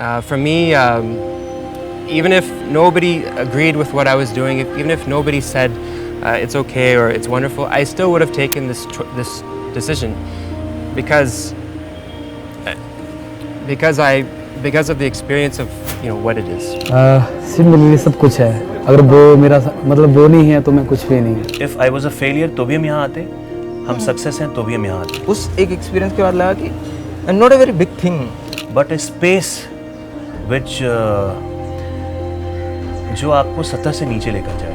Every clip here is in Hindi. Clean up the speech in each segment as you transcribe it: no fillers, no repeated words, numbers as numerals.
For me, even if nobody agreed with what I was doing, even if nobody said it's okay or it's wonderful, I still would have taken this decision because of the experience of what it is. सिर्फ मेरे लिए सब कुछ है, अगर वो मेरा मतलब वो नहीं है तो मैं कुछ भी नहीं। If I was a failure तो भी हम यहाँ आते, हम सक्सेस हैं तो भी हम यहाँ आते। उस एक एक्सपीरियंस के बाद लगा कि I'm not a very big thing, but a space which जो आपको सतह से नीचे लेकर जाए।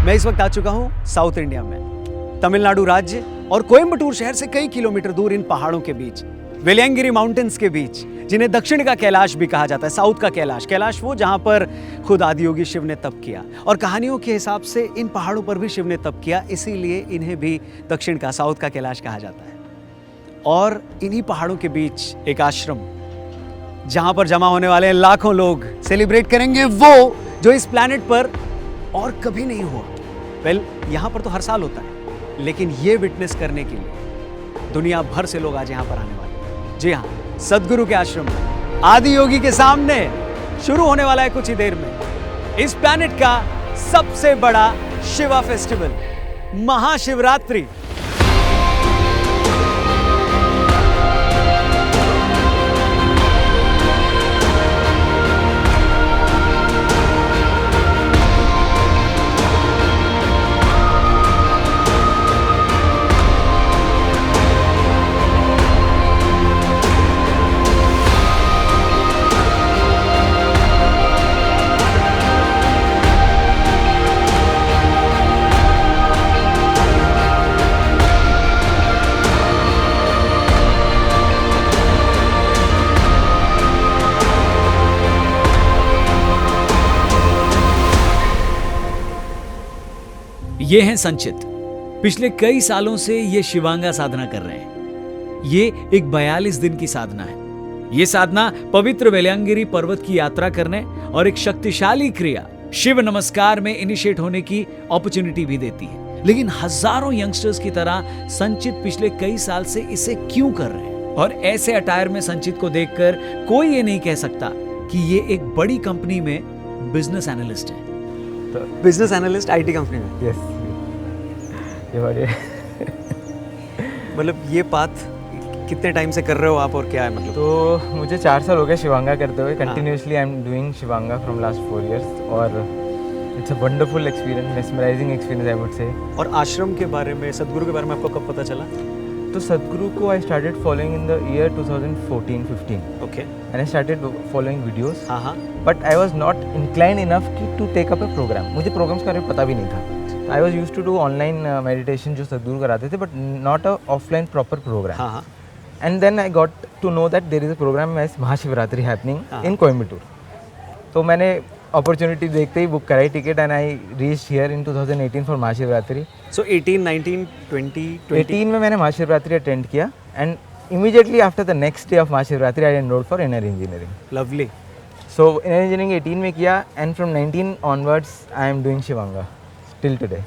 मैं इस वक्त आ चुका हूं साउथ इंडिया में, तमिलनाडु राज्य और कोयम्बटूर शहर से कई किलोमीटर दूर इन पहाड़ों के बीच, वेलियांगिरी माउंटेन्स के बीच, जिन्हें दक्षिण का कैलाश भी कहा जाता है, साउथ का कैलाश। कैलाश वो जहां पर खुद आदियोगी शिव ने तप किया, और कहानियों के हिसाब से इन पहाड़ों पर भी शिव ने तप किया, इसीलिए इन्हें भी दक्षिण का, साउथ का कैलाश कहा जाता है। और इन्हीं पहाड़ों के बीच एक आश्रम, जहां पर जमा होने वाले लाखों लोग सेलिब्रेट करेंगे वो जो इस प्लैनेट पर और कभी नहीं हुआ। वेल, यहां पर तो हर साल होता है, लेकिन ये विटनेस करने के लिए दुनिया भर से लोग आज यहां पर आने वाले हैं। जी हां, सदगुरु के आश्रम में आदि योगी के सामने शुरू होने वाला है कुछ ही देर में इस प्लैनेट का सबसे बड़ा शिवा फेस्टिवल, महाशिवरात्रि। ये हैं संचित। पिछले कई सालों से ये शिवांगा साधना कर रहे हैं। ये एक 42 दिन की साधना है। ये साधना पवित्र वेलियांगिरी पर्वत की यात्रा करने और एक शक्तिशाली क्रिया शिव नमस्कार में इनिशिएट होने की अपॉर्चुनिटी भी देती है। लेकिन हजारों यंगस्टर्स की तरह संचित पिछले कई साल से इसे क्यों कर रहे हैं? और ऐसे अटायर में संचित को देखकर कोई ये नहीं कह सकता कि ये एक बड़ी कंपनी में बिजनेस एनालिस्ट है। बिजनेस एनालिस्ट आईटी कंपनी में? यस, ये बढ़िया। मतलब ये पाथ कितने टाइम से कर रहे हो आप, और क्या है मतलब? तो मुझे 4 साल हो गए शिवांगा करते हुए। Continuously I am doing Shivanga from last 4 years, और it's a wonderful experience, mesmerising experience I would say. और आश्रम के बारे में, सदगुरु के बारे में आपको कब पता चला? तो सदगुरु को I started following in the year 2014-15। Okay. And I started following videos. हाँ। But I was not inclined enough to take up a program. मुझे प्रोग्राम्स का पता भी नहीं था। I was used to do online meditation जो सदगुरु कराते थे, but not a offline proper program. हाँ। And then I got to know that there is a program as Mahashivratri happening in Coimbatore. तो मैंने अपॉर्चुनिटी देखते ही बुक कराई ticket, and I reached here in 2018 for Mahashivratri. So 18, 19, 20, 18 में मैंने महाशिवरात्रि अटेंड किया, and immediately after the next day of Mahashivratri I enrolled for inner engineering. Lovely. So inner engineering 18 में किया, and from 19 onwards I am doing शिवांगा till today.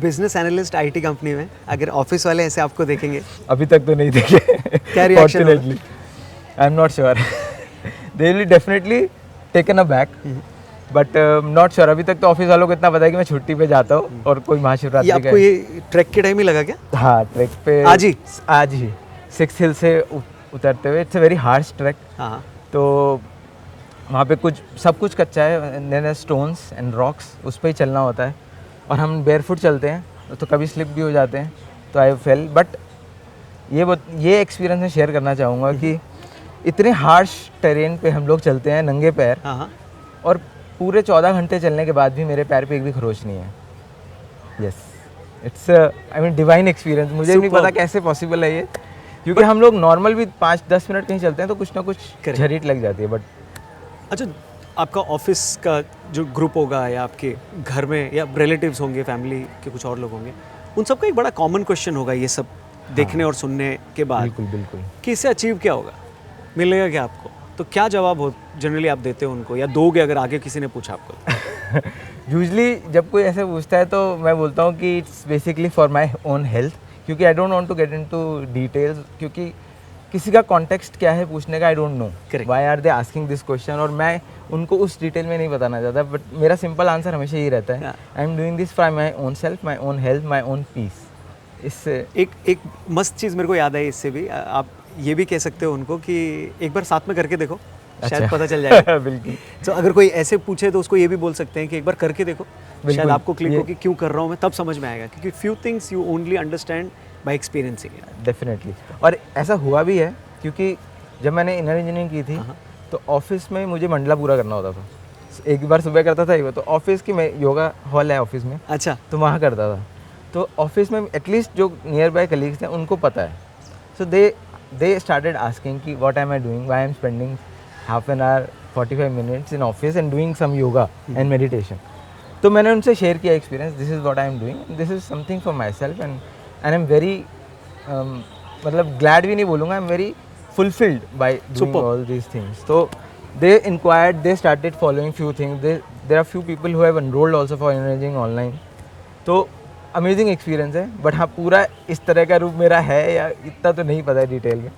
Business analyst IT company में, अगर ऑफिस वाले ऐसे आपको देखेंगे? अभी तक तो नहीं देखे। क्या reaction? Fortunately, I am not sure. They will definitely taken a back, but not sure. अभी तक तो ऑफिस वालों को इतना पता है कि मैं छुट्टी पे जाता हूँ और कोई ये महाशिवरात्रि आपको ये ट्रैक के टाइम ही लगा क्या? हाँ, ट्रैक पे आज ही 6 हिल से उतरते हुए, it's a very harsh track. हाँ तो वहाँ पे सब कुछ कच्चा है, स्टोन्स एंड रॉक्स, उस पर ही चलना होता है और हम बेयरफुट चलते हैं तो कभी स्लिप भी हो जाते हैं। तो आई फेल, बट ये एक्सपीरियंस मैं शेयर करना चाहूँगा कि इतने हार्श टेरेन पे हम लोग चलते हैं नंगे पैर, हाँ और पूरे 14 घंटे चलने के बाद भी मेरे पैर पे एक भी खरोच नहीं है। Yes, it's I mean divine experience. मुझे नहीं पता कैसे पॉसिबल है ये, क्योंकि हम लोग नॉर्मल भी 5-10 मिनट कहीं चलते हैं तो कुछ ना कुछ झरीट लग जाती है। बट अच्छा, आपका ऑफिस का जो ग्रुप होगा या आपके घर में या रिलेटिव्स होंगे, फैमिली के कुछ और लोग होंगे, उन सबका एक बड़ा कॉमन क्वेश्चन होगा ये सब देखने और सुनने के बाद, बिल्कुल बिल्कुल, कि इससे अचीव क्या होगा, मिलेगा क्या आपको? तो क्या जवाब हो जनरली आप देते हो उनको, या दोगे अगर आगे किसी ने पूछा आपको? यूजली जब कोई ऐसे पूछता है तो मैं बोलता हूँ कि it's basically for my own health, क्योंकि I don't want to get into details, क्योंकि किसी का कॉन्टेक्स्ट क्या है पूछने का, I don't know why are they asking this question, और मैं उनको उस डिटेल में नहीं बताना चाहता। बट मेरा सिंपल आंसर हमेशा यही रहता है, I am doing this for my own self, my own health, my own peace. इससे एक मस्त चीज़ मेरे को याद आई इससे भी, आप ये भी कह सकते हो उनको कि एक बार साथ में करके देखो, शायद पता चल जाएगा। बिल्कुल। तो अगर कोई ऐसे पूछे तो उसको ये भी बोल सकते हैं कि एक बार करके देखो, शायद आपको क्लिक हो कि क्यों कर रहा हूँ मैं, तब समझ में आएगा, क्योंकि few things you only understand by experiencing it. Definitely, और ऐसा हुआ भी है, क्योंकि जब मैंने इनर इंजीनियरिंग की थी तो ऑफिस में मुझे मंडला पूरा करना होता था। एक बार सुबह करता था, एक बार तो ऑफिस की, मैं योगा हॉल है ऑफिस में, अच्छा, तो वहाँ करता था। तो ऑफिस में एटलीस्ट जो नियर बाय कलीग्स थे उनको पता है, सो दे स्टार्टेड आस्किंग कि what am I doing, why I am spending half an hour 45 minutes in office and doing some yoga and meditation. तो मैंने उनसे शेयर किया experience, this is what I am doing, this is something for my self, and I am very, मतलब ग्लैड भी नहीं बोलूँगा, I am very fulfilled by doing all these things. So they inquired, they started following few things. There are few people who have enrolled also for engineering online. तो अमेजिंग एक्सपीरियंस है, बट हाँ पूरा इस तरह का रूप मेरा है या इतना तो नहीं पता है डिटेल में।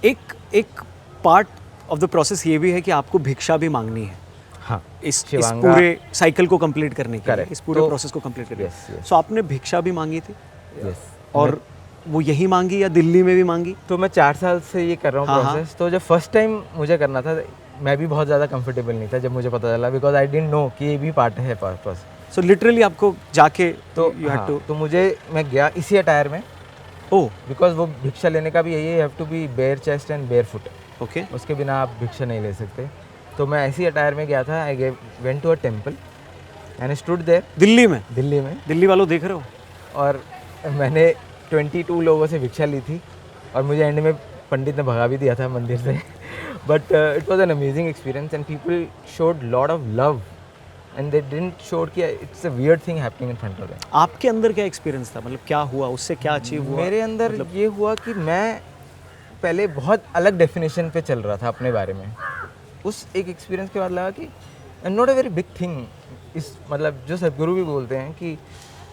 एक पार्ट ऑफ द प्रोसेस ये भी है कि आपको भिक्षा भी मांगनी है, हाँ, इस पूरे साइकिल को कंप्लीट करने के लिए, इस पूरे तो प्रोसेस को कंप्लीट करने yes, के लिए। yes. सो आपने भिक्षा भी मांगी थी, यस, और वो यही मांगी या दिल्ली में भी मांगी? तो मैं 4 साल से ये कर रहा हूँ हाँ, प्रोसेस। तो जब फर्स्ट टाइम मुझे करना था, मैं भी बहुत ज़्यादा कंफर्टेबल नहीं था जब मुझे पता चला, बिकॉज आई डिडंट नो कि ये भी पार्ट है प्रोसेस। सो लिटरली आपको जाके तो यू हैड टू, तो मैं गया इसी अटायर में, ओह बिकॉज वो भिक्षा लेने का भी यही है, have to be bare chest and bare foot, okay, उसके बिना आप भिक्षा नहीं ले सकते। तो मैं ऐसी अटायर में गया था, I went to a temple and stood there, Delhi में? दिल्ली वालों देख रहे हो, और मैंने 22 लोगों से भिक्षा ली थी, और मुझे एंड में पंडित ने भगा भी दिया था मंदिर से। But it was an amazing experience and people showed lot of love and they didn't showed कि it's a weird thing happening in front of them. आपके अंदर क्या एक्सपीरियंस था, मतलब क्या हुआ, उससे क्या अचीव हुआ? मेरे अंदर ये हुआ कि मैं पहले बहुत अलग डेफिनेशन पे चल रहा था अपने बारे में। उस एक एक्सपीरियंस के बाद लगा कि I am not a very big thing, इस मतलब जो सदगुरु भी बोलते हैं कि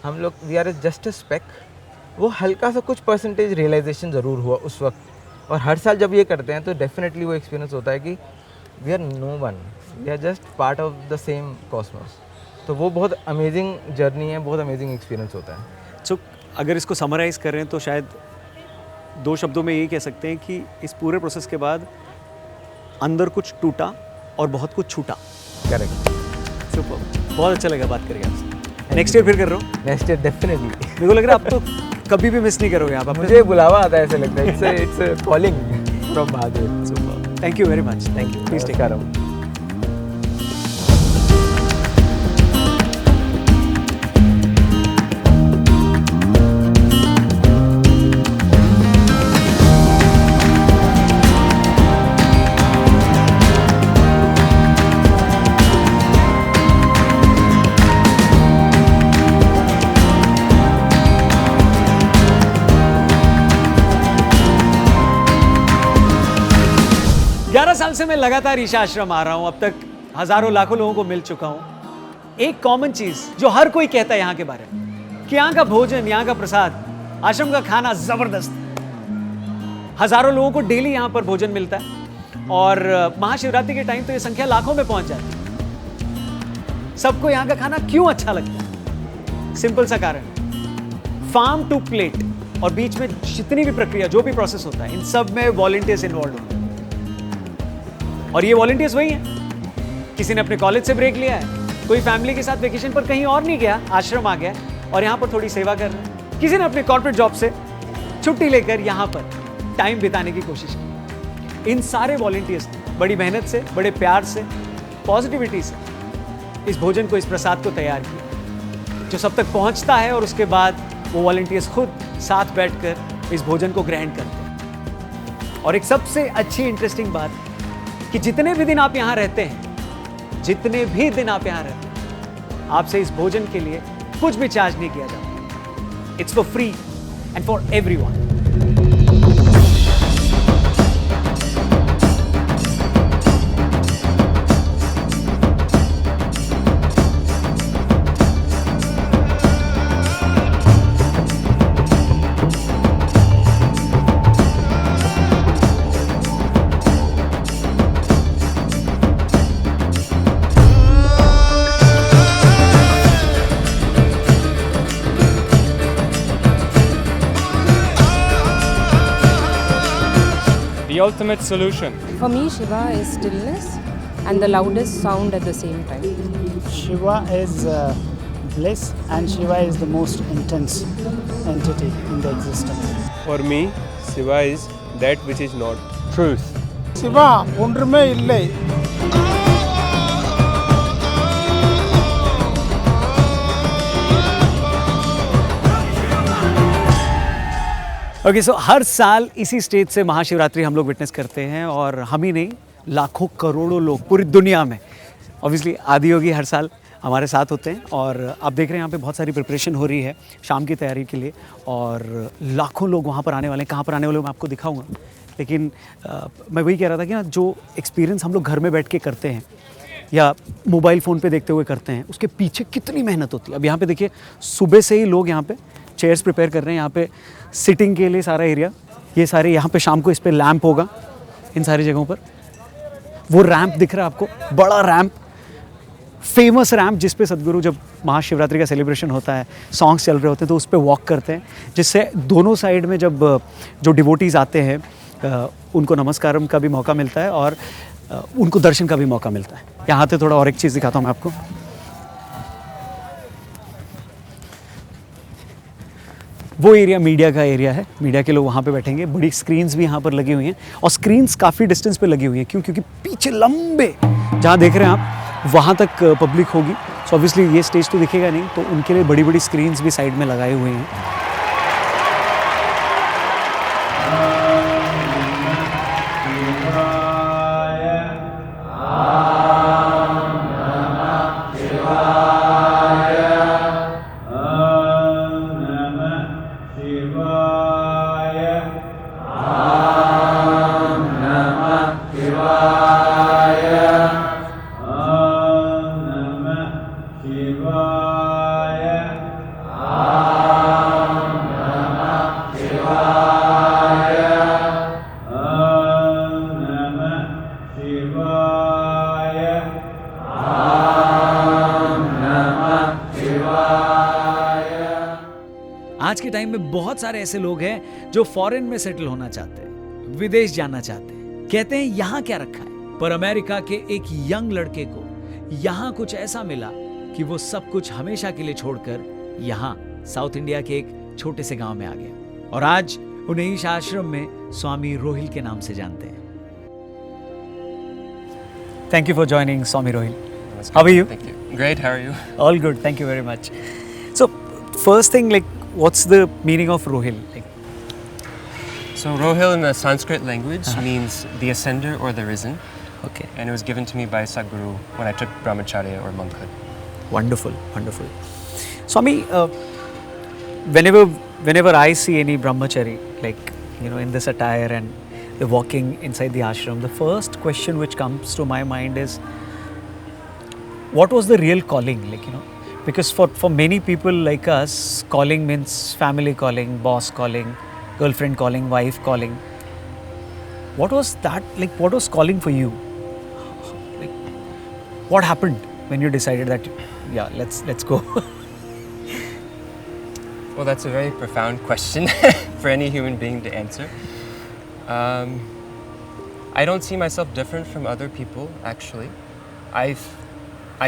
हम लोग we are just a speck, वो हल्का सा कुछ परसेंटेज रियलाइजेशन ज़रूर हुआ उस वक्त। और हर साल जब ये करते हैं तो डेफिनेटली वो एक्सपीरियंस होता है कि we are no one, we are just part of the same cosmos. तो वो बहुत अमेजिंग जर्नी है, बहुत अमेजिंग एक्सपीरियंस होता है। सो अगर इसको समराइज़ करें तो शायद 2 शब्दों में यही कह सकते हैं कि इस पूरे प्रोसेस के बाद अंदर कुछ टूटा और बहुत कुछ छूटा। करेक्ट, सुपर, बहुत अच्छा लगा बात करके आपसे। नेक्स्ट ईयर फिर कर रहा हूँ, नेक्स्ट ईयर डेफिनेटली। मेरे को लग रहा है आप तो कभी भी मिस नहीं करोगे आप। मुझे बुलावा आता है, ऐसे लगता है it's calling from Mahadev. Super, thank you very much, thank you, please take care. साल से मैं लगातार ईशा आश्रम आ रहा हूं, अब तक हजारों लाखों लोगों को मिल चुका हूं। एक कॉमन चीज जो हर कोई कहता है यहां के बारे में कि यहां का भोजन, यहां का प्रसाद, आश्रम का खाना जबरदस्त। हजारों लोगों को डेली यहां पर भोजन मिलता है। और महाशिवरात्रि के टाइम तो ये संख्या लाखों में पहुंच जाती है। सबको यहाँ का खाना क्यों अच्छा लगता है? सिंपल सा कारण, फार्म टू प्लेट और बीच में जितनी भी प्रक्रिया, जो भी प्रोसेस होता है, इन सब में वॉलंटियर्स इन्वॉल्व होते हैं। और ये वॉलंटियर्स वही हैं, किसी ने अपने कॉलेज से ब्रेक लिया है, कोई फैमिली के साथ वेकेशन पर कहीं और नहीं गया, आश्रम आ गया और यहाँ पर थोड़ी सेवा कर रहे हैं, किसी ने अपने कॉर्पोरेट जॉब से छुट्टी लेकर यहाँ पर टाइम बिताने की कोशिश की। इन सारे वॉलंटियर्स ने बड़ी मेहनत से, बड़े प्यार से, पॉजिटिविटी से इस भोजन को, इस प्रसाद को तैयार किया, जो सब तक पहुँचता है और उसके बाद वो वॉलंटियर्स खुद साथ बैठकर इस भोजन को ग्रहण करते हैं। और एक सबसे अच्छी इंटरेस्टिंग बात कि जितने भी दिन आप यहाँ रहते हैं, जितने भी दिन आप यहाँ रहते हैं, आपसे इस भोजन के लिए कुछ भी चार्ज नहीं किया जाता। It's for free and for everyone. The ultimate solution. For me, Shiva is stillness and the loudest sound at the same time. Shiva is bliss, and Shiva is the most intense entity in the existence. For me, Shiva is that which is not truth. Shiva ஒன்றுமே இல்லை. ओके सो हर साल इसी स्टेज से महाशिवरात्रि हम लोग विटनेस करते हैं और हम ही नहीं, लाखों करोड़ों लोग पूरी दुनिया में, ऑब्वियसली आदियोगी हर साल हमारे साथ होते हैं। और आप देख रहे हैं यहाँ पे बहुत सारी प्रिपरेशन हो रही है शाम की तैयारी के लिए और लाखों लोग वहाँ पर आने वाले हैं। कहाँ पर आने वाले मैं आपको दिखाऊंगा, लेकिन मैं वही कह रहा था कि ना, जो एक्सपीरियंस हम लोग घर में बैठ के करते हैं या मोबाइल फ़ोन पे देखते हुए करते हैं, उसके पीछे कितनी मेहनत होती है। अब यहाँ पे देखिए, सुबह से ही लोग यहाँ पे चेयर्स प्रिपेयर कर रहे हैं, यहाँ पे सिटिंग के लिए सारा एरिया, ये सारे यहाँ पे शाम को इस पे लैंप होगा इन सारी जगहों पर। वो रैंप दिख रहा है आपको, बड़ा रैंप, फेमस रैंप, जिस पे सदगुरु जब महाशिवरात्रि का सेलिब्रेशन होता है, सॉन्ग्स चल रहे होते हैं तो उस पे वॉक करते हैं, जिससे दोनों साइड में जब जो डिवोटीज़ आते हैं उनको नमस्कारम का भी मौका मिलता है और उनको दर्शन का भी मौका मिलता है। यहाँ पे थोड़ा और एक चीज़ दिखाता हूँ मैं आपको। वो एरिया मीडिया का एरिया है, मीडिया के लोग वहाँ पे बैठेंगे। बड़ी स्क्रीन्स भी यहाँ पर लगी हुई हैं और स्क्रीन्स काफ़ी डिस्टेंस पे लगी हुई हैं। क्यों? क्योंकि पीछे लंबे, जहाँ देख रहे हैं आप, वहाँ तक पब्लिक होगी। सो ऑब्वियसली ये स्टेज तो दिखेगा नहीं, तो उनके लिए बड़ी बड़ी स्क्रीन्स भी साइड में लगाए हुए हैं। आज के टाइम में बहुत सारे ऐसे लोग हैं जो फॉरेन में सेटल होना चाहते हैं, विदेश जाना चाहते हैं। कहते हैं यहाँ क्या रखा है, पर अमेरिका के एक यंग लड़के को यहाँ कुछ ऐसा मिला कि वो सब कुछ हमेशा के लिए छोड़कर यहाँ साउथ इंडिया के एक छोटे से गांव में आ गया और आज उन्हें इस आश्रम में स्वामी रोहिल के नाम से जानते हैं। Thank you for joining Swami Rohil. How are you? Thank you. Great. How are you? All good, thank you very much. So first thing, like, what's the meaning of Rohil? So Rohil in the Sanskrit language means the ascender or the risen, Okay, and it was given to me by Sadhguru when I took brahmacharya or monkhood. wonderful, wonderful. Swami, whenever I see any brahmachari, like, you know, in this attire and they're walking inside the ashram, the first question which comes to my mind is, what was the real calling? Like, you know, because for many people like us, calling means family calling, boss calling, girlfriend calling, wife calling. What was that like? What was calling for you? Like, what happened when you decided that, yeah, let's go? Well, that's a very profound question for any human being to answer. I don't see myself different from other people, actually. I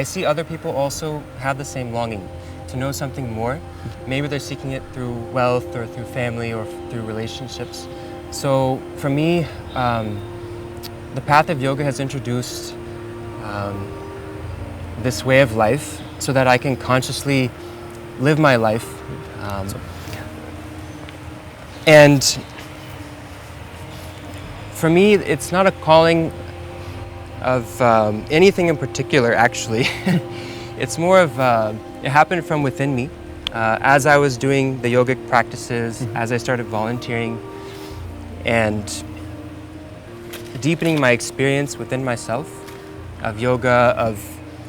see other people also have the same longing to know something more. Maybe they're seeking it through wealth or through family or through relationships. So for me, the path of yoga has introduced this way of life so that I can consciously live my life. And for me, it's not a calling of anything in particular, actually. It's more of, it happened from within me. As I was doing the yogic practices, as I started volunteering and deepening my experience within myself of yoga, of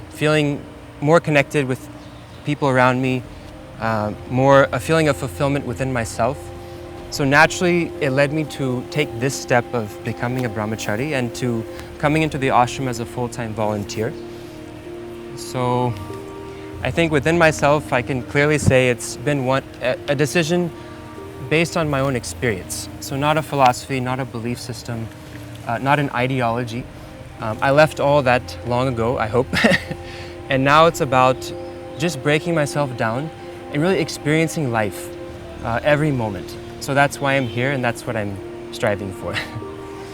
feeling more connected with people around me, more a feeling of fulfillment within myself. So naturally, it led me to take this step of becoming a brahmachari and to coming into the ashram as a full-time volunteer. So I think within myself, I can clearly say it's been a decision based on my own experience. So not a philosophy, not a belief system, not an ideology. I left all that long ago, I hope. And now it's about just breaking myself down and really experiencing life every moment. So that's why I'm here and that's what I'm striving for.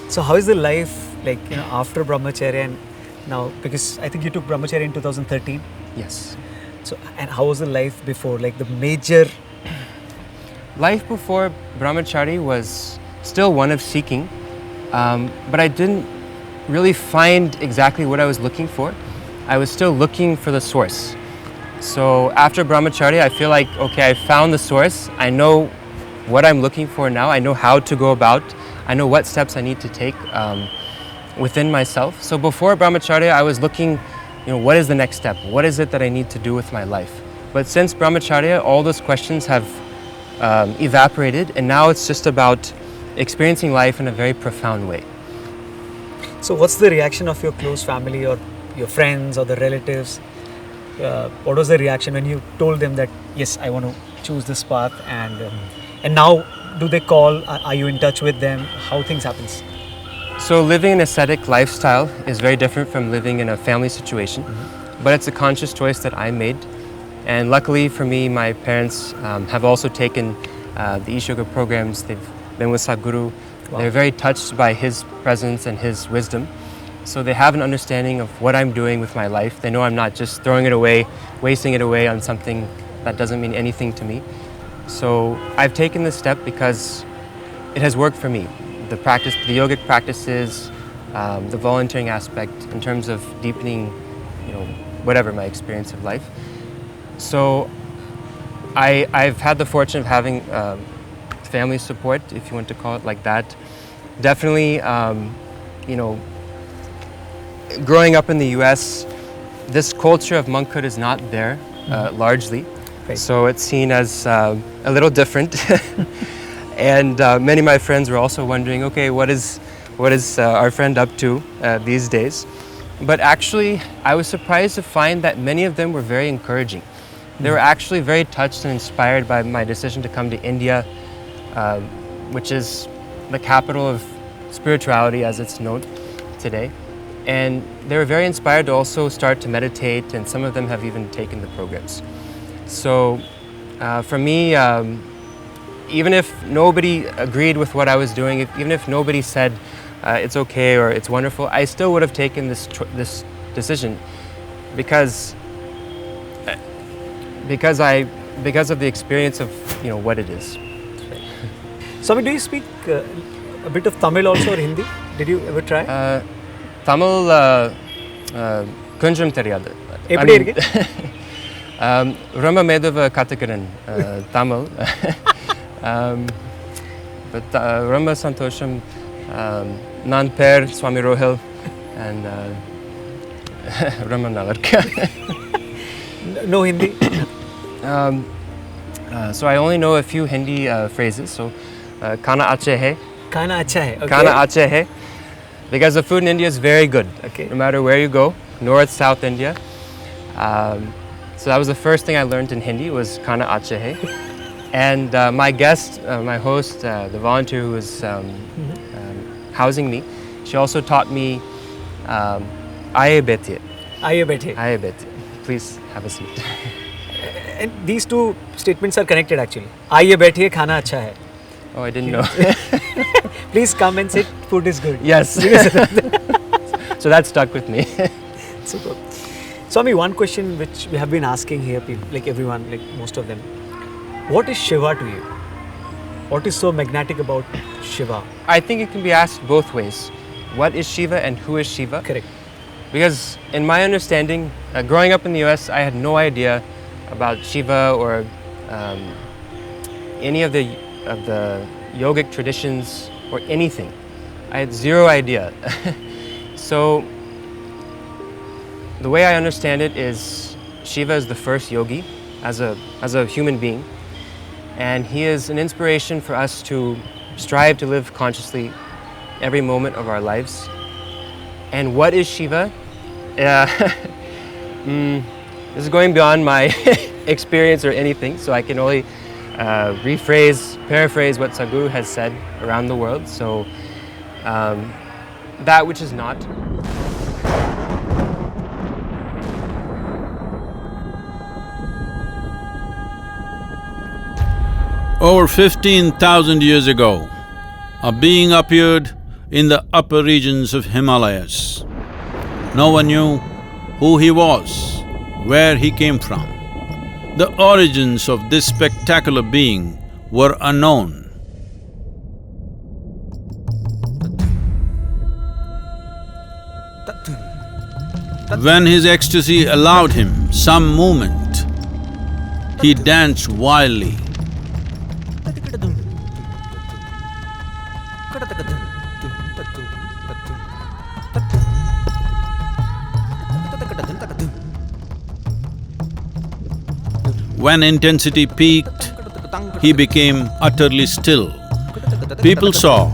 So how is the life like, after brahmacharya and now, because I think you took brahmacharya in 2013. Yes. So, and how was the life before, like the major? Life before brahmachari was still one of seeking, but I didn't really find exactly what I was looking for. I was still looking for the source. So after brahmacharya, I feel like, okay, I found the source. I know what I'm looking for now. I know how to go about. I know what steps I need to take within myself. So before brahmacharya, I was looking, what is the next step? What is it that I need to do with my life? But since brahmacharya, all those questions have evaporated, and now it's just about experiencing life in a very profound way. So what's the reaction of your close family or your friends or the relatives? What was the reaction when you told them that, yes, I want to choose this path, and now do they call? Are you in touch with them? How things happens? So living an ascetic lifestyle is very different from living in a family situation, but it's a conscious choice that I made. And luckily for me, my parents have also taken the Isha Yoga programs. They've been with Sadhguru. Wow. They're very touched by his presence and his wisdom. So they have an understanding of what I'm doing with my life. They know I'm not just throwing it away, wasting it away on something that doesn't mean anything to me. So I've taken this step because it has worked for me. The practice, the yogic practices, the volunteering aspect in terms of deepening, whatever my experience of life. So I've had the fortune of having family support, if you want to call it like that. Definitely, growing up in the US, this culture of monkhood is not there largely. Right. So it's seen as a little different. And many of my friends were also wondering, okay, what is our friend up to these days? But actually, I was surprised to find that many of them were very encouraging. They were actually very touched and inspired by my decision to come to India, which is the capital of spirituality as it's known today. And they were very inspired to also start to meditate, and some of them have even taken the programs. So for me, even if nobody agreed with what I was doing, even if nobody said it's okay or it's wonderful, I still would have taken this decision because of the experience of what it is. Swami, do you speak a bit of Tamil also or Hindi? Did you ever try? Tamil kunjam theriyadu. Eppadi irukku? Rama medava kathukuren Tamil. But Rama santosham. Nan per Swami Rohil and Rama nalarka. No Hindi? So I only know a few Hindi phrases. So Kana ache hai. Khana acha hai. Okay. Kana ache hai. because the food in India is very good. Okay. No matter where you go, North, South India. So that was the first thing I learned in Hindi was Khana Acha Hai. And my guest, my host, the volunteer who was housing me, she also taught me Aaye Bethiye. आइए बैठिए. Aaye Bethiye. Please have a seat. And these two statements are connected actually. आइए बैठिए, खाना अच्छा है. Oh, I didn't know. Please come and sit. Food is good. Yes. So that stuck with me. Super. Swami, one question which we have been asking here, like everyone, like most of them. What is Shiva to you? What is so magnetic about Shiva? I think it can be asked both ways. What is Shiva and who is Shiva? Correct. Because in my understanding, growing up in the US, I had no idea about Shiva or any of the yogic traditions or anything. I had zero idea. So the way I understand it is Shiva is the first yogi as a human being, and he is an inspiration for us to strive to live consciously every moment of our lives. And what is Shiva? This is going beyond my experience or anything, so I can only paraphrase what Sadhguru has said around the world. So that which is not. Over 15,000 years ago, a being appeared in the upper regions of Himalayas. No one knew who he was, where he came from. The origins of this spectacular being were unknown. When his ecstasy allowed him some movement, he danced wildly. When intensity peaked, he became utterly still. People saw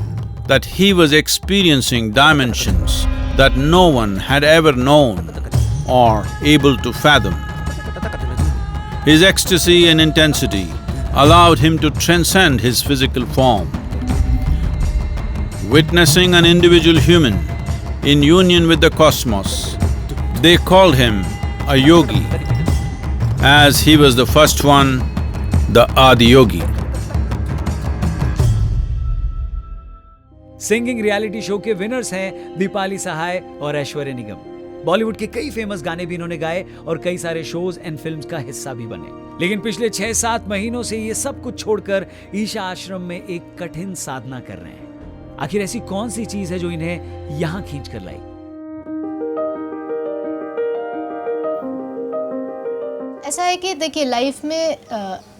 that he was experiencing dimensions that no one had ever known or able to fathom. His ecstasy and intensity allowed him to transcend his physical form. Witnessing an individual human in union with the cosmos, they called him a yogi, as he was the first one, the Adiyogi. Singing reality show के विनर्स हैं दीपाली सहाय और ऐश्वर्या निगम। बॉलीवुड के कई फेमस गाने भी इन्होंने गाए और कई सारे शोज एंड फिल्म्स का हिस्सा भी बने। लेकिन पिछले 6-7 महीनों से ये सब कुछ छोड़कर ईशा आश्रम में एक कठिन साधना कर रहे हैं। आखिर ऐसी कौन सी चीज है जो इन्हें यहां खींच कर लाई? ऐसा है कि देखिए लाइफ में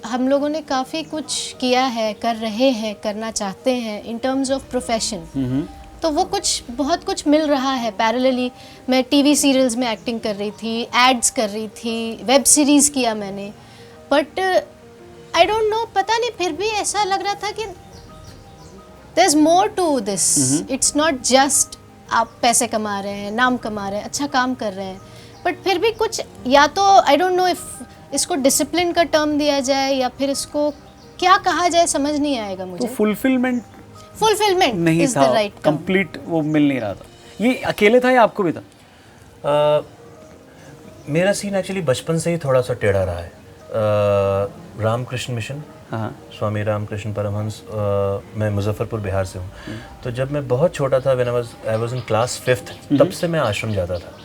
हम लोगों ने काफ़ी कुछ किया है, कर रहे हैं, करना चाहते हैं इन टर्म्स ऑफ प्रोफेशन। तो वो कुछ बहुत कुछ मिल रहा है पैरेलली। मैं टीवी सीरियल्स में एक्टिंग कर रही थी, एड्स कर रही थी, वेब सीरीज़ किया मैंने, बट आई डोंट नो, पता नहीं, फिर भी ऐसा लग रहा था कि there is more to this. It's not just आप पैसे कमा रहे हैं, नाम कमा रहे हैं, अच्छा काम कर रहे हैं, बट फिर भी कुछ, या तो आई डोंट नो इफ इसको डिसिप्लिन का टर्म दिया जाए या फिर इसको क्या कहा जाए, समझ नहीं आएगा मुझे। तो फुलफिलमेंट नहीं इज था, द राइट कंप्लीट वो मिल नहीं रहा था। ये अकेले था या आपको भी था? मेरा सीन एक्चुअली बचपन से ही थोड़ा सा टेढ़ा रहा है। रामकृष्ण मिशन, स्वामी रामकृष्ण परमहंस, मैं मुजफ्फरपुर बिहार से हूँ। तो जब मैं बहुत छोटा था, when I was in class 5th, तब से मैं आश्रम जाता था।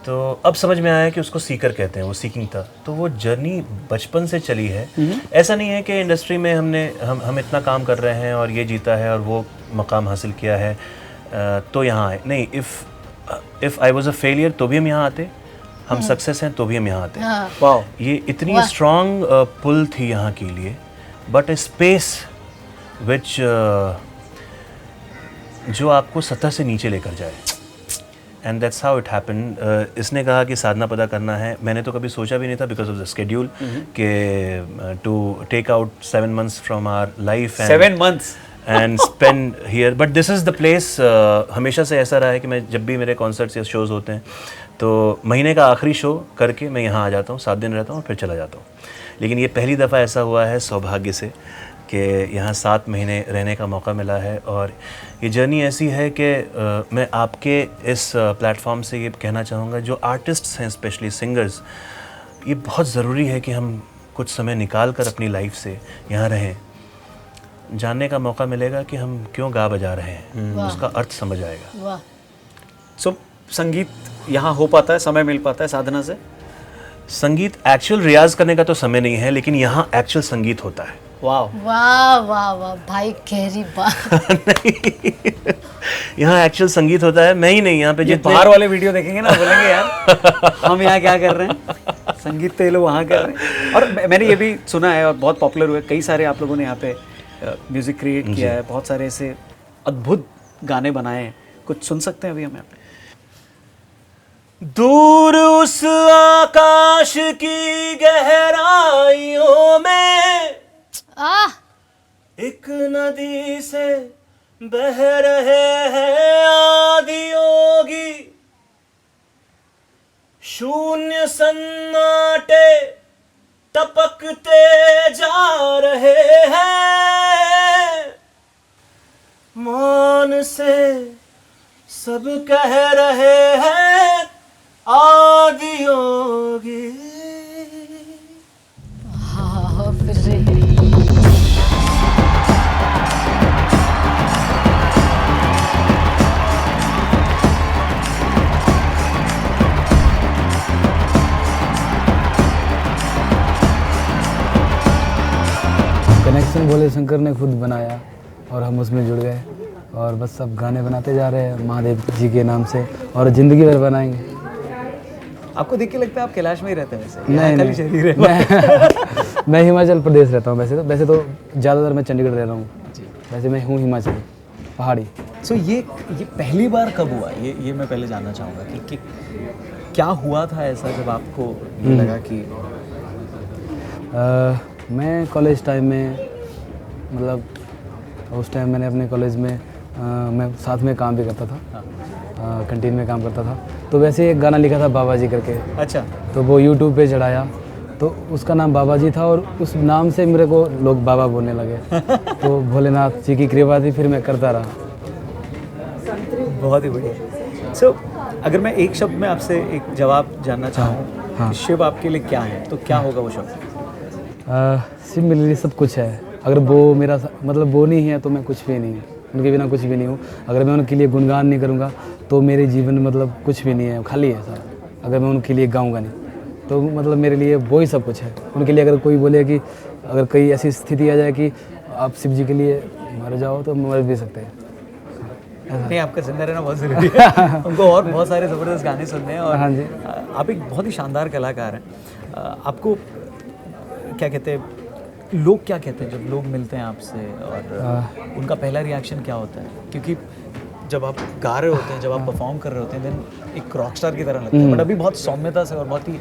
तो अब समझ में आया कि उसको सीकर कहते हैं, वो सीकिंग था। तो वो जर्नी बचपन से चली है। ऐसा नहीं है कि इंडस्ट्री में हम इतना काम कर रहे हैं और ये जीता है और वो मकाम हासिल किया है तो यहाँ आए। नहीं, if I was a failure तो भी हम यहाँ आते, हम सक्सेस हैं तो भी हम यहाँ आते। वाओ, ये इतनी स्ट्रॉन्ग पुल थी यहाँ के लिए, बट ए स्पेस विच जो आपको सतह से नीचे लेकर जाए। And that's how it happened. इसने कहा कि साधना पदा करना है, मैंने तो कभी सोचा भी नहीं था बिकॉज ऑफ द स्केड्यूल कि to take out 7 months from our life. 7 months and spend here, but this is the place. हमेशा से ऐसा रहा है कि मैं जब भी मेरे कॉन्सर्ट्स या शोज़ होते हैं तो महीने का आखिरी शो करके मैं यहाँ आ जाता हूँ, 7 दिन रहता हूँ और फिर चला जाता हूँ। लेकिन ये पहली दफ़ा ऐसा हुआ है सौभाग्य से कि यहाँ 7 महीने रहने का मौका मिला है। और ये जर्नी ऐसी है कि मैं आपके इस प्लेटफॉर्म से ये कहना चाहूँगा, जो आर्टिस्ट्स हैं स्पेशली सिंगर्स, ये बहुत ज़रूरी है कि हम कुछ समय निकाल कर अपनी लाइफ से यहाँ रहें। जानने का मौका मिलेगा कि हम क्यों गा बजा रहे हैं, उसका अर्थ समझ आएगा। वाह, सो संगीत यहाँ हो पाता है, समय मिल पाता है साधना से? संगीत एक्चुअल रियाज करने का तो समय नहीं है, लेकिन यहाँ एक्चुअल संगीत होता है। वाह वाह वाह वाह भाई, गहरी बात। नहीं, यहाँ एक्चुअल संगीत होता है। मैं ही नहीं, यहाँ पे जितने बाहर वाले वीडियो देखेंगे ना, बोलेंगे यार हम यहाँ क्या कर रहे हैं, संगीत तो ये लोग वहाँ कर रहे हैं। और मैंने ये भी सुना है और बहुत पॉपुलर हुए, कई सारे आप लोगों ने यहाँ पे म्यूजिक क्रिएट किया है, बहुत सारे ऐसे अद्भुत गाने बनाए हैं। कुछ सुन सकते हैं अभी हमें? दूर उस आकाश की गहराइयों में एक नदी से बह रहे हैं आदियोगी, शून्य सन्नाटे टपकते जा रहे हैं, मौन से सब कह रहे हैं आदियोगी। हाँ, फिर कनेक्शन भोले शंकर ने खुद बनाया और हम उसमें जुड़ गए और बस सब गाने बनाते जा रहे हैं महादेव जी के नाम से और ज़िंदगी भर बनाएंगे। आपको देख के लगता है आप कैलाश में ही रहते हैं वैसे? नहीं, खाली शरीर है। मैं हिमाचल प्रदेश रहता हूँ वैसे तो ज़्यादातर मैं चंडीगढ़ रह रहा हूँ, वैसे मैं हूँ हिमाचल पहाड़ी। सो ये पहली बार कब हुआ, ये मैं पहले जानना चाहूँगा कि क्या हुआ था ऐसा जब आपको ये लगा कि मैं कॉलेज टाइम में, मतलब उस टाइम मैंने अपने कॉलेज में मैं साथ में काम भी करता था, कैंटीन में काम करता था, तो वैसे एक गाना लिखा था बाबा जी करके। अच्छा। तो वो यूट्यूब पे चढ़ाया तो उसका नाम बाबा जी था और उस नाम से मेरे को लोग बाबा बोलने लगे। तो भोलेनाथ जी की कृपा थी, फिर मैं करता रहा। बहुत ही बढ़िया। सो अगर मैं एक शब्द में आपसे एक जवाब जानना चाहूँ, हाँ। शिव आपके लिए क्या है, तो क्या होगा वो शब्द? शिव मेरे लिए सब कुछ है। अगर वो मेरा मतलब वो नहीं है तो मैं कुछ भी नहीं हूँ, उनके बिना कुछ भी नहीं हूँ। अगर मैं उनके लिए गुणगान नहीं करूँगा तो मेरे जीवन में मतलब कुछ भी नहीं है, खाली है सारा। अगर मैं उनके लिए गाऊँगा नहीं तो मतलब मेरे लिए वो ही सब कुछ है। उनके लिए अगर कोई बोले कि अगर कोई ऐसी स्थिति आ जाए कि आप शिव जी के लिए मर जाओ तो मर भी सकते हैं। नहीं, आपका जिंदा रहना बहुत ज़रूरी है। उनको और बहुत सारे ज़बरदस्त गाने सुनने हैं। और हाँ जी। आप एक बहुत ही शानदार कलाकार हैं। आपको क्या कहते हैं, लोग क्या कहते हैं जब लोग मिलते हैं आपसे और उनका पहला रिएक्शन क्या होता है? क्योंकि जब आप गा रहे होते हैं, जब आप परफॉर्म कर रहे होते हैं, देन एक रॉक स्टार की तरह लगता है, बट अभी बहुत सौम्यता से और बहुत ही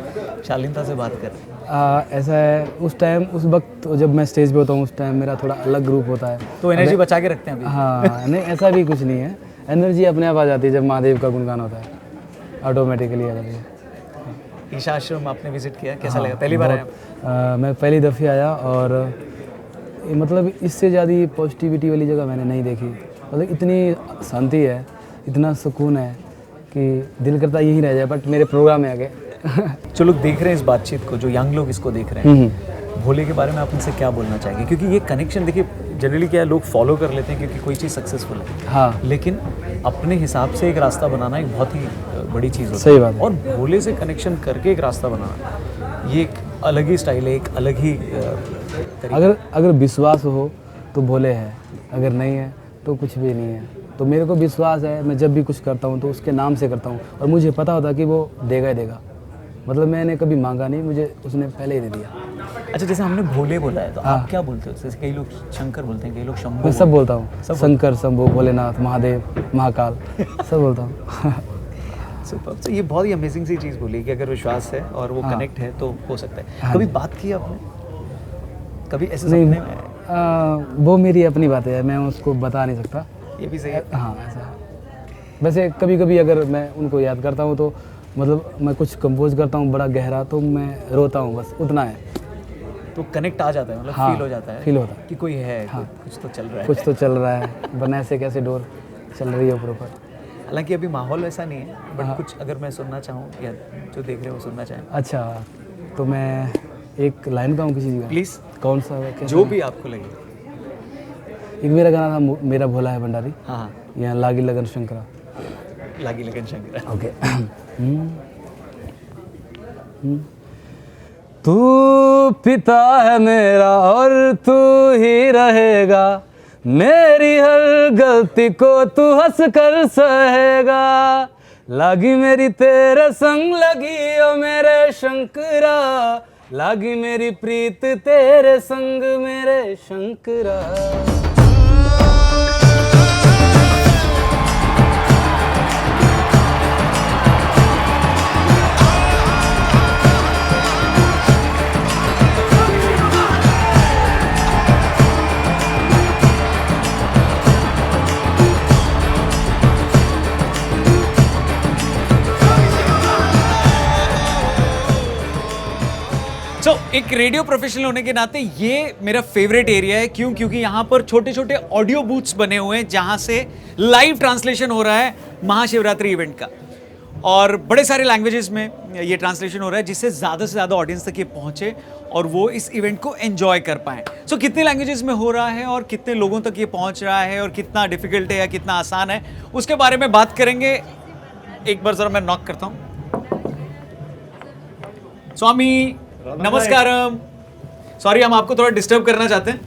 शालीनता से बात कर रहे हैं। ऐसा है, उस टाइम उस वक्त जब मैं स्टेज पे होता हूँ उस टाइम मेरा थोड़ा अलग ग्रुप होता है, तो एनर्जी बचा के रखते हैं अभी? हाँ, नहीं ऐसा भी कुछ नहीं है, एनर्जी अपने आप आ जाती है जब महादेव का गुणगान होता है, ऑटोमेटिकली आ जाती है। ईशा आश्रम आपने विजिट किया, कैसा लगा? पहली बार आया? मैं पहली दफ़े आया और मतलब इससे ज़्यादा पॉजिटिविटी वाली जगह मैंने नहीं देखी। मतलब इतनी शांति है, इतना सुकून है कि दिल करता यही रह जाए, बट मेरे प्रोग्राम में आ गए। जो लोग देख रहे हैं इस बातचीत को, जो यंग लोग इसको देख रहे हैं, भोले के बारे में आप उनसे क्या बोलना चाहेंगे? क्योंकि ये कनेक्शन देखिए जनरली क्या है, लोग फॉलो कर लेते हैं क्योंकि कोई चीज़ सक्सेसफुल है, हाँ, लेकिन अपने हिसाब से एक रास्ता बनाना एक बहुत ही बड़ी चीज़ होती है। सही बात है। और भोले से कनेक्शन करके एक रास्ता बनाना, ये एक अलग ही स्टाइल है, एक अलग ही अगर विश्वास हो तो भोले है, अगर नहीं है तो कुछ भी नहीं है। तो मेरे को विश्वास है, मैं जब भी कुछ करता हूँ तो उसके नाम से करता हूँ और मुझे पता होता कि वो देगा ही देगा। मतलब मैंने कभी मांगा नहीं, मुझे उसने पहले ही दे दिया। अच्छा, जैसे हमने भोले बोला है तो आप क्या बोलते हो? जैसे कई लोग शंकर बोलते हैं, कई लोग शंभू। मैं सब बोलता हूँ, शंकर, शंभू, भोलेनाथ, महादेव, महाकाल, सब बोलता हूँ। सुपर। तो ये बहुत ही अमेजिंग सी चीज़ बोली कि अगर विश्वास है और वो कनेक्ट है तो हो सकता है। कभी बात की आपने? कभी ऐसे सपने में? वो मेरी अपनी बात है, मैं उसको बता नहीं सकता। ये भी सही है। हाँ ऐसा है। वैसे कभी कभी अगर मैं उनको याद करता हूँ तो मतलब मैं कुछ कंपोज करता हूँ बड़ा गहरा तो मैं रोता हूँ, बस उतना है। तो कनेक्ट आ जाता है, मतलब हाँ, फील हो जाता है, फील होता है कि कोई है, हाँ, कुछ तो चल रहा है, कुछ तो चल रहा है, वरना ऐसे कैसे डोर चल रही है ऊपर ऊपर। हालांकि अभी माहौल वैसा नहीं है, बट हाँ। कुछ अगर मैं सुनना चाहूँ या जो देख रहे हो सुनना चाहें। अच्छा तो मैं एक लाइन गाऊँ किसी चीज़ का? प्लीज़। कौन सा? जो भी आपको लगे। एक मेरा गाना था मेरा भोला है भंडारी, हाँ हाँ, यहाँ लागी लगन शंकरा। लागी लगन शंकर। ओके। तू पिता है मेरा और तू ही रहेगा, मेरी हर गलती को तू हंस कर सहेगा। लागी मेरी तेरे संग लगी ओ मेरे शंकरा, लागी मेरी प्रीत तेरे संग मेरे शंकरा। एक रेडियो प्रोफेशनल होने के नाते ये मेरा फेवरेट एरिया है। क्यों? क्योंकि यहाँ पर छोटे छोटे ऑडियो बूथ्स बने हुए हैं जहाँ से लाइव ट्रांसलेशन हो रहा है महाशिवरात्रि इवेंट का, और बड़े सारे लैंग्वेजेस में ये ट्रांसलेशन हो रहा है जिससे ज़्यादा से ज़्यादा ऑडियंस तक ये पहुँचे और वो इस इवेंट को एंजॉय कर पाएँ। सो कितने लैंग्वेजेस में हो रहा है और कितने लोगों तक ये पहुँच रहा है और कितना डिफिकल्ट है या कितना आसान है, उसके बारे में बात करेंगे। एक बार ज़रा मैं नॉक करता हूँ। स्वामी नमस्कारम। सॉरी, हम आपको थोड़ा डिस्टर्ब करना चाहते हैं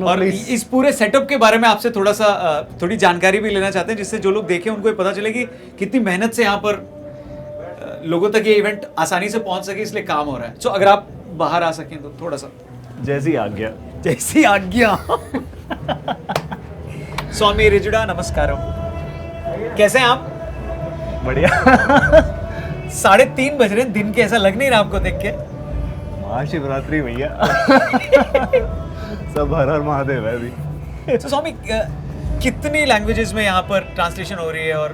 और इस पूरे सेटअप के बारे में आपसे थोड़ी जानकारी भी लेना चाहते हैं, जिससे जो लोग देखें उनको ये पता चले कि कितनी मेहनत से यहाँ पर लोगों तक ये इवेंट आसानी से पहुंच सके, इसलिए काम हो रहा है। सो अगर आप बाहर आ सकें तो थोड़ा सा। जैसी आज्ञा। जैसी आज्ञा। स्वामी रिजुडा नमस्कारम। कैसे हैं आप? बढ़िया। 3:30 बज रहे हैं दिन के, ऐसा लग नहीं रहा आपको देख के? महाशिवरात्रि भैया। सब हर हर महादेव है अभी। तो स्वामी कितनी लैंग्वेजेस में यहाँ पर ट्रांसलेशन हो रही है? और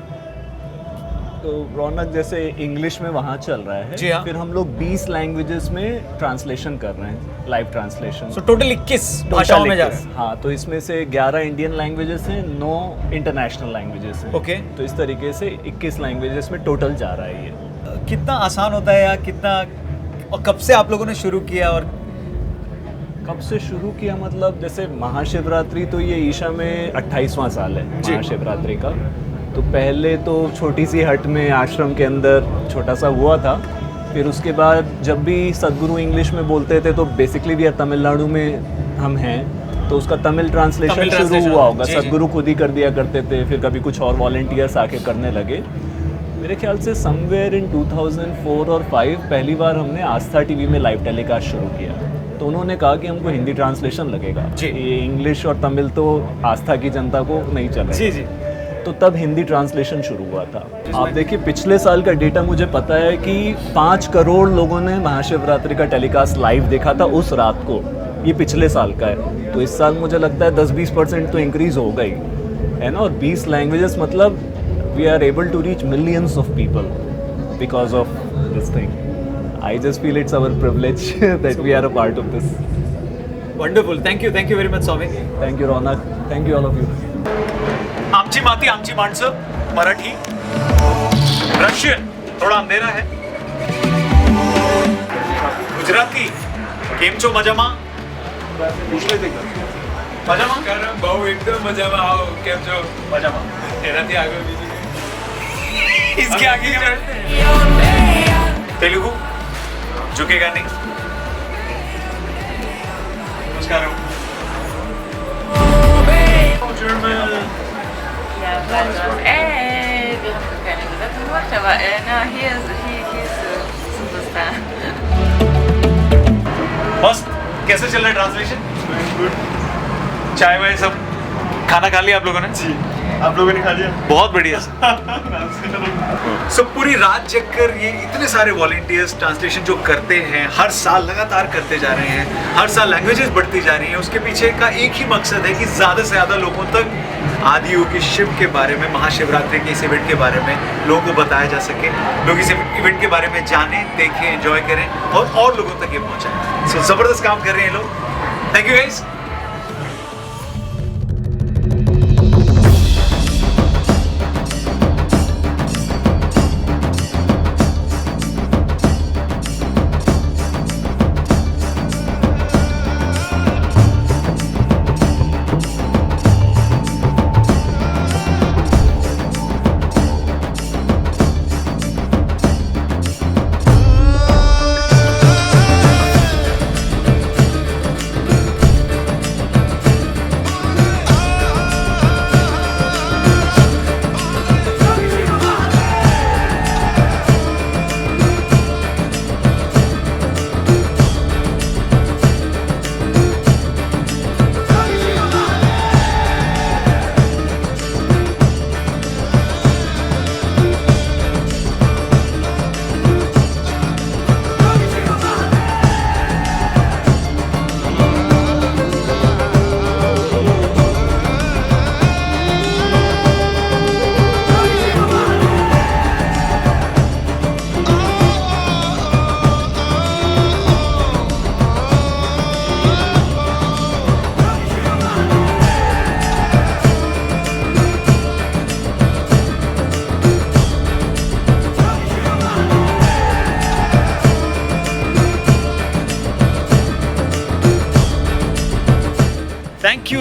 तो रौनक जैसे इंग्लिश में वहाँ चल रहा है, जी हाँ। फिर हम लोग 20 लैंग्वेजेस में ट्रांसलेशन कर रहे हैं, लाइव ट्रांसलेशन। सो टोटल 21 भाषाओं में जा रहे हैं। हाँ, तो इसमें से 11 इंडियन लैंग्वेजेस हैं, 9 इंटरनेशनल लैंग्वेजेस हैं। ओके। तो इस तरीके से 21 लैंग्वेजेस में टोटल जा रहा है ये। कितना आसान होता है या कितना, और कब से आप लोगों ने शुरू किया? और कब से शुरू किया मतलब जैसे महाशिवरात्रि तो ये ईशा में 28वां साल है महाशिवरात्रि का। तो पहले तो छोटी सी हट में आश्रम के अंदर छोटा सा हुआ था, फिर उसके बाद जब भी सदगुरु इंग्लिश में बोलते थे तो बेसिकली भी तमिलनाडु में हम हैं, तो उसका तमिल ट्रांसलेशन शुरू हुआ होगा। सदगुरु खुद ही कर दिया करते थे, फिर कभी कुछ और वॉलंटियर्स आके करने लगे। मेरे ख्याल से समवेयर इन 2004 और 5 पहली बार हमने आस्था टीवी में लाइव टेलीकास्ट शुरू किया। तो उन्होंने कहा कि हमको हिंदी ट्रांसलेशन लगेगा, ये इंग्लिश और तमिल तो आस्था की जनता को नहीं चलेगा। जी जी। तो तब हिंदी ट्रांसलेशन शुरू हुआ था। आप देखिए पिछले साल का डेटा मुझे पता है कि 5 करोड़ लोगों ने महाशिवरात्रि का टेलीकास्ट लाइव देखा था उस रात को। ये पिछले साल का है। तो इस साल मुझे लगता है 10-20% तो इंक्रीज हो गई है ना। और 20 लैंग्वेजेस मतलब we are able to reach millions of people because of this thing. I just feel it's our privilege that we are a part of this. Wonderful. Thank you very much, Swami. Thank you, Ronak. Thank you all of you. आमची माती आमची माणसं, मराठी, रशियन, थोडा अंधेरा है, गुजराती, केम छो मजामा? मजामा? બહુ એકદમ મજામાં આવો કેમ છો मजामा. એનાથી આગળ બીજું इसके आगे क्या? तेलुगु झुकेगा नहीं। नमस्कार। बस कैसे चल रहा है ट्रांसलेशन? चाय वाय सब खाना खा लिया आप लोगों ने? जी। आप लोगों ने खा लिया? बहुत बढ़िया सो पूरी रात जगकर ये इतने सारे वॉलंटियर्स ट्रांसलेशन जो करते हैं, हर साल लगातार करते जा रहे हैं, हर साल लैंग्वेजेस बढ़ती जा रही हैं, उसके पीछे का एक ही मकसद है कि ज़्यादा से ज़्यादा लोगों तक आदियोगी शिव के बारे में, महाशिवरात्रि के इस इवेंट के बारे में लोगों को बताया जा सके, लोग इस इवेंट के बारे में जानें, देखें, एंजॉय करें और लोगों तक ये पहुँचाएं। सो ज़बरदस्त काम कर रहे हैं लोग। Thank you guys.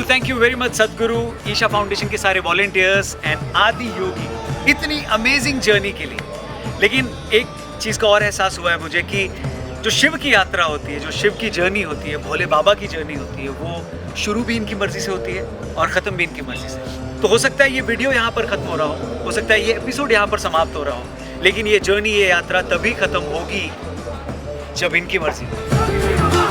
Thank you very much सदगुरु, ईशा फाउंडेशन के सारे वॉलंटियर्स एंड आदि योगी इतनी अमेजिंग जर्नी के लिए। लेकिन एक चीज़ का और एहसास हुआ है मुझे कि जो शिव की यात्रा होती है, जो शिव की जर्नी होती है, भोले बाबा की जर्नी होती है, वो शुरू भी इनकी मर्जी से होती है और ख़त्म भी इनकी मर्जी से। तो हो सकता है ये वीडियो यहाँ पर ख़त्म हो रहा हो सकता है ये एपिसोड यहाँ पर समाप्त हो रहा हो, लेकिन ये जर्नी, ये यात्रा तभी ख़त्म होगी जब इनकी मर्जी हो।